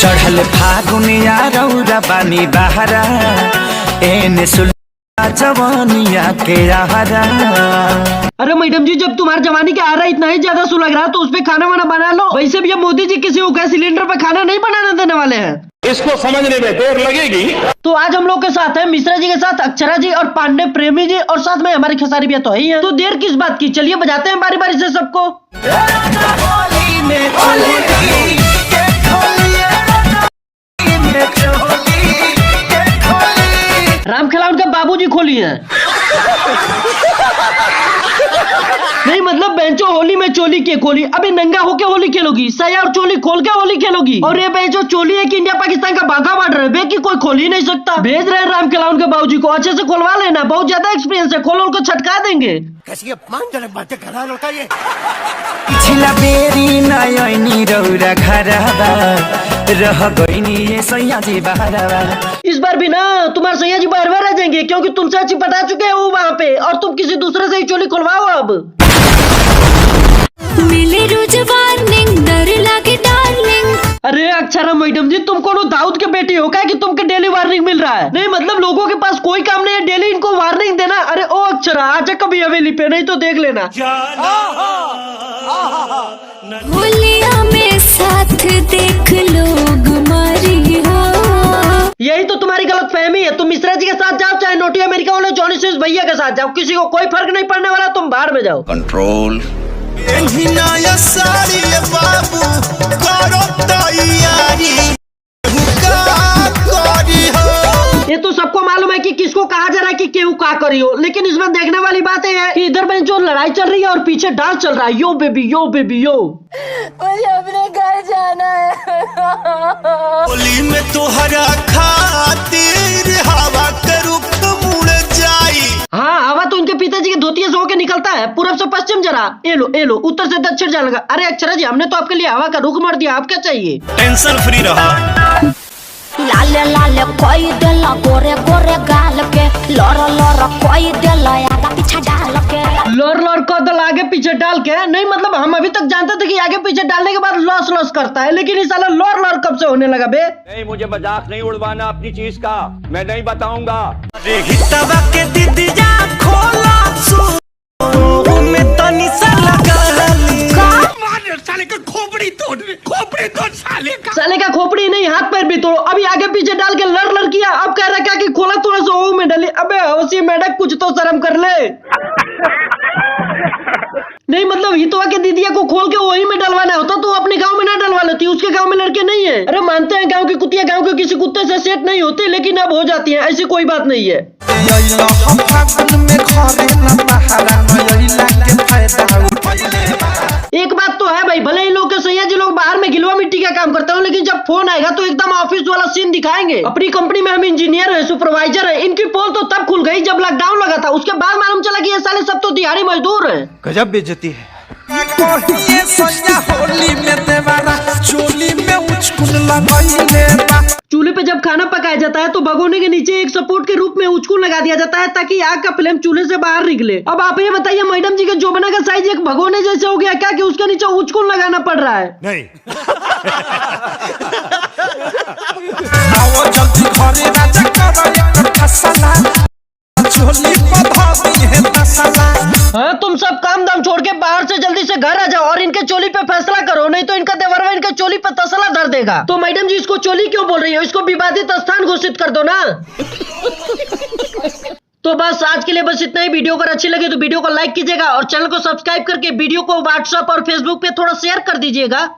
चढ़ल फागुनिया रौरा पानी बहरा एने सुल्ला जवानिया के आहारा। अरे मैडम जी, जब तुम्हारे जवानी के आ रहा इतना ही ज्यादा सुलग रहा तो उसपे खाना वाना बना लो। वैसे भी अब मोदी जी किसी को गैस सिलेंडर पे खाना नहीं बनाने देने वाले हैं। इसको समझने में देर लगेगी। तो आज हम लोग के साथ है मिश्रा जी के साथ अक्षरा जी और पांडे प्रेमी जी और साथ में हमारी खेसारी भैया तो ही है। तो देर किस बात की, चलिए बजाते हैं बारी बारी से सबको। राम खिलावन का बाबूजी खोली है। नहीं मतलब बेंचो होली में चोली के खोली। अभी नंगा होके होली खेलोगी, सया और चोली खोल के होली खेलोगी। और ये बेंचो चोली है कि इंडिया पाकिस्तान का बाघा बॉर्डर है बे, कि कोई खोल ही नहीं सकता। भेज रहे हैं राम खिलावन के बाबूजी को, अच्छे से खोलवा लेना, बहुत ज्यादा एक्सपीरियंस है, खोलो उनको छटका देंगे। कैसी अपमानजनक बातें कर रहा है लड़का ये। पिछला बेरी नयनी रौरा घरवा रह गईनी ये सैया जी बहरवा। इस बार भी ना तुम्हारे सैया जी बार बार आ जाएंगे, क्योंकि तुमसे अच्छी पटा चुके हैं वो वहाँ पे, और तुम किसी दूसरे से ही चोली खुलवाओ अब। मिले रोज वार्निंग, डर लगे डार्लिंग। अरे अक्षरा मैडम जी, तुम कौन दाऊद के बेटी हो क्या कि तुमके डेली वार्निंग मिल रहा है? नहीं मतलब लोगों के पास कोई काम नहीं है डेली इनको वार्निंग देना। अरे ओ अक्षरा, आजा कभी हवेली पे, नहीं तो देख लेना। होलिया में साथ देख लोग मारी हो। यही तो तुम्हारी गलत फहमी है। तुम मिश्रा जी के साथ जाओ, चाहे नोटी अमेरिका वाले जॉनी सिंह भैया के साथ जाओ, किसी को कोई फर्क नहीं पड़ने वाला, तुम बाहर में जाओ। कंट्रोल। ये तो सबको मालूम है कि किसको कहा जा रहा है कि केहू का करी हो, लेकिन इसमें देखने वाली बात है कि इधर में जो लड़ाई चल रही है और पीछे डांस चल रहा है। यो बेबी यो बेबी यो। मुझे अपने घर जाना है। होली में तोहरा खातिर हवा के रुख मुड़ जाई। हाँ, हवा तो उनके पिताजी के धोतिये से होके निकलता है, पूरब से पश्चिम जरा ए लो, उत्तर से दक्षिण जाने लगा। अरे अक्षरा जी, हमने तो आपके लिए हवा का रुख मार दिया, आप क्या चाहिए? टेंशन फ्री रहा। लाले लाले कोई देला गोरे गोरे गाल के, लोर लोर कोई देला आगे पीछे डाल के। लोर लोर को दल आगे पीछे डाल के? नहीं मतलब हम अभी तक जानते थे कि आगे पीछे डालने के बाद लॉस लॉस करता है, लेकिन इस साल लोर लोर कब से होने लगा बे? नहीं, मुझे मजाक नहीं उड़वाना अपनी चीज का, मैं नहीं बताऊंगा। रे हितवा के दीदिया खोला सु में तनी सा लगा ली। साले का खोपड़ी तोड़ साले का खोपड़ी नहीं, हाथ पैर भी तोड़ो। अभी आगे पीछे डाल के लड़ लड़ किया, अब कह रहा कि खोला थोड़ा सा ओहू में डाली। अबे हौसी मेढक, कुछ तो शर्म कर ले। नहीं मतलब हितवा के दीदिया को खोल के वही में डलवाना होता तो अपने गांव में ना डलवा लेती, उसके गांव में लड़के नहीं है। अरे मानते हैं गांव की कुतिया गांव के किसी कुत्ते से सेट नहीं होती, लेकिन अब हो जाती है, ऐसी कोई बात नहीं है। एक बात तो है भाई, भले ही लोग के सैया जी लोग बाहर में गिलवा मिट्टी का काम करते हो, लेकिन जब फोन आएगा तो एकदम ऑफिस वाला सीन दिखाएंगे। अपनी कंपनी में हम इंजीनियर हैं, सुपरवाइजर हैं। इनकी पोल तो तब खुल गई जब लॉकडाउन लगा था, उसके बाद मालूम चला कि ये साले सब तो दिहाड़ी मजदूर हैं। गजब बेइज्जती है। चूल्हे पे जब खाना पकाया जाता है तो भगोने के नीचे एक सपोर्ट के रूप में उचकुन लगा दिया जाता है ताकि आग का फ्लेम चूल्हे से बाहर निकले। अब आप ये बताइए मैडम जी के जोबना का साइज एक भगोने जैसे हो गया क्या कि उसके नीचे उचकुन लगाना पड़ रहा है? नहीं। हाँ, तुम सब काम दाम छोड़ के बाहर से जल्दी से घर आ जाओ और इनके चोली पे फैसला करो, नहीं तो इनका देवरवा इनके चोली पे तसला धर देगा। तो मैडम जी, इसको चोली क्यों बोल रही हो? इसको विवादित स्थान घोषित कर दो ना। तो बस आज के लिए बस इतना ही। वीडियो अगर अच्छी लगी तो वीडियो को लाइक कीजिएगा और चैनल को सब्सक्राइब करके वीडियो को व्हाट्सएप और फेसबुक पे थोड़ा शेयर कर दीजिएगा।